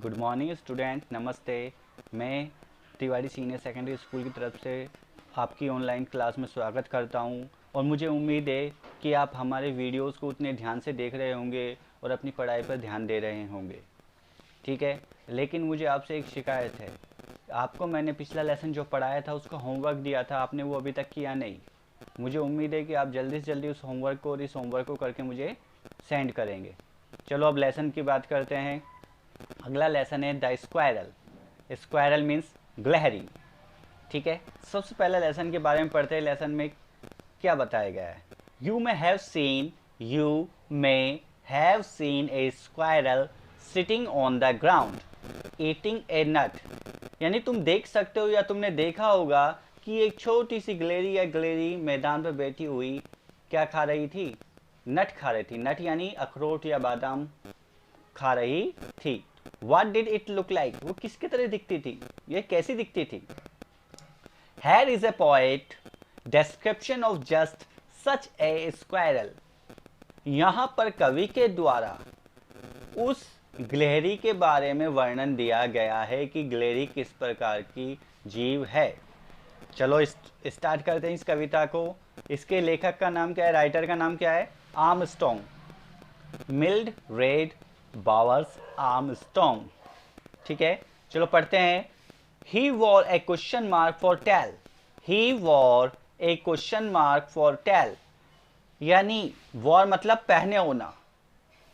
Good morning student, नमस्ते। मैं Tiwari senior secondary school की तरफ से आपकी ऑनलाइन क्लास में स्वागत करता हूं और मुझे उम्मीद है कि आप हमारे वीडियोस को उतने ध्यान से देख रहे होंगे और अपनी पढ़ाई पर ध्यान दे रहे होंगे। ठीक है, लेकिन मुझे आपसे एक शिकायत है। आपको मैंने पिछला लेसन जो पढ़ाया था उसका होमवर्क दिया था, आपने वो अभी तक किया नहीं। मुझे उम्मीद है कि आप जल्दी से जल्दी उस होमवर्क को और इस होमवर्क को करके मुझे सेंड करेंगे। चलो अब लेसन की बात करते हैं। अगला लेसन है द स्क्वायरल। स्क्वायरल मीन्स गिलहरी। ठीक है, सबसे पहले लेसन के बारे में पढ़ते हैं। लेसन में क्या बताया गया है? You may have seen a squirrel sitting on the ground eating a nut. यानी तुम देख सकते हो या तुमने देखा होगा कि एक छोटी सी गिलहरी या गिलहरी मैदान पर बैठी हुई क्या खा रही थी? नट खा रही थी। नट यानी अखरोट या बादाम खा रही थी। What did it look like? वो किसकी तरह दिखती थी? ये कैसी दिखती थी? Here is a poet description of just such a squirrel. यहाँ पर कवि के द्वारा उस गिलहरी के बारे में वर्णन दिया गया है कि गिलहरी किस प्रकार की जीव है। चलो स्टार्ट करते हैं इस कविता को। इसके लेखक का नाम क्या है? राइटर का नाम क्या है? Armstrong, Mildred Bowers Armstrong. ठीक है, चलो पढ़ते हैं। He wore a question mark for tail. He wore a question mark for tail, यानी वॉर मतलब पहने होना।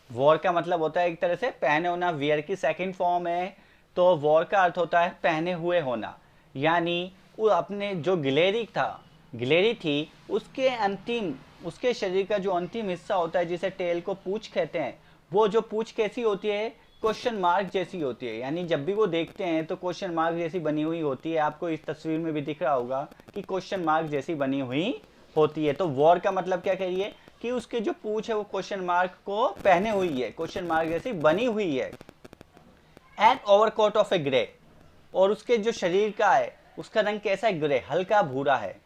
वॉर का मतलब होता है एक तरह से पहने होना। वियर की सेकंड फॉर्म है, तो वॉर का अर्थ होता है पहने हुए होना। यानी वो अपने जो गिलहरी थी उसके शरीर का जो अंतिम हिस्सा होता है जिसे टेल को पूंछ कहते हैं, वो जो पूंछ कैसी होती है? क्वेश्चन मार्क जैसी होती है। यानी जब भी वो देखते हैं तो क्वेश्चन मार्क जैसी बनी हुई होती है। आपको इस तस्वीर में भी दिख रहा होगा कि क्वेश्चन मार्क जैसी बनी हुई होती है। तो वॉर का मतलब क्या करिए कि उसके जो पूंछ है वो क्वेश्चन मार्क को पहने हुई है, क्वेश्चन मार्क जैसी बनी हुई है। And overcoat of A grey, और उसके जो शरीर का है उसका रंग कैसा है? ग्रे, हल्का भूरा है।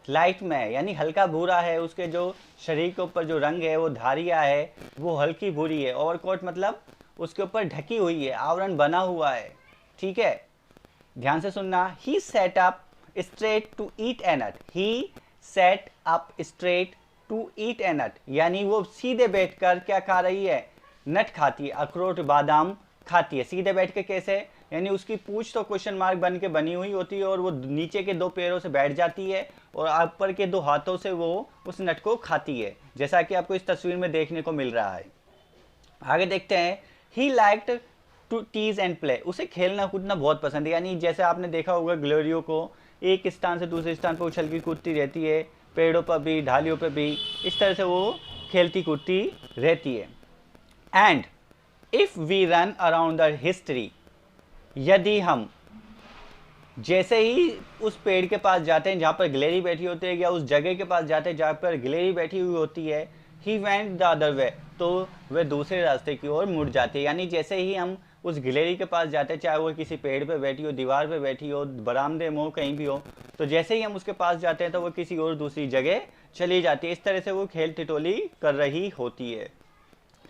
लाइट में यानी हल्का भूरा है। उसके जो शरीर के ऊपर जो रंग है वो धारियां है, वो हल्की भूरी है। ओवरकोट मतलब उसके ऊपर ढकी हुई है, आवरण बना हुआ है। ठीक है, ध्यान से सुनना। He set up straight to eat a nut. He set up straight to eat a nut, यानी वो सीधे बैठकर क्या खा रही है? नट खाती है, अखरोट बादाम खाती है। सीधे बैठ के कैसे? यानी उसकी पूंछ तो क्वेश्चन मार्क बन के बनी हुई होती है और वो नीचे के दो पैरों से बैठ जाती है और ऊपर के दो हाथों से वो उस नट को खाती है, जैसा कि आपको इस तस्वीर में देखने को मिल रहा है। आगे देखते हैं। He liked to tease and play. उसे खेलना कूदना बहुत पसंद है। यानी जैसे आपने देखा होगा गिलहरियों को एक स्थान से दूसरे स्थान पर उछलती कूदती रहती है, पेड़ों पर भी ढालियों पर भी, इस तरह से वो खेलती कूदती रहती है। And if we run around the history, यदि हम जैसे ही उस पेड़ के पास जाते हैं जहाँ पर गिलहरी बैठी होती है या उस जगह के पास जाते हैं जहाँ पर गिलहरी बैठी हुई होती है, he went the other way, तो वह दूसरे रास्ते की ओर मुड़ जाती है। यानी जैसे ही हम उस गिलहरी के पास जाते हैं, चाहे वो किसी पेड़ पे बैठी हो, दीवार पे बैठी हो, बरामदे में हो, कहीं भी हो, तो जैसे ही हम उसके पास जाते हैं तो वो किसी और दूसरी जगह चली जाती है। इस तरह से वो खेल ठिठोली कर रही होती है।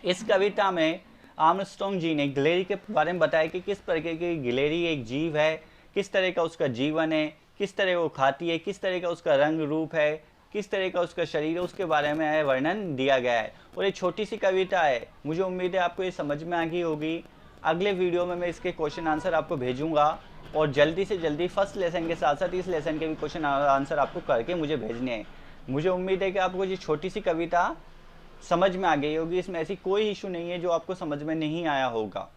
इस कविता में आर्मस्ट्रॉन्ग जी ने गिलहरी के बारे में बताया कि किस प्रकार की गिलहरी एक जीव है, किस तरह का उसका जीवन है, किस तरह वो खाती है, किस तरह का उसका रंग रूप है, किस तरह का उसका शरीर है, उसके बारे में वर्णन दिया गया है। और ये छोटी सी कविता है, मुझे उम्मीद है आपको ये समझ में आ गई होगी। अगले वीडियो में मैं इसके क्वेश्चन आंसर आपको भेजूंगा और जल्दी से जल्दी फर्स्ट लेसन के साथ साथ इस लेसन के भी क्वेश्चन आंसर आपको करके मुझे भेजने हैं। मुझे उम्मीद है कि आपको ये छोटी सी कविता समझ में आ गई होगी। इसमें ऐसी कोई इशू नहीं है जो आपको समझ में नहीं आया होगा।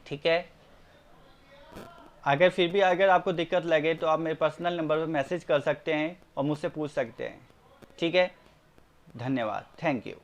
ठीक है, अगर आपको दिक्कत लगे तो आप मेरे पर्सनल नंबर पर मैसेज कर सकते हैं और मुझसे पूछ सकते हैं। ठीक है, धन्यवाद, थैंक यू।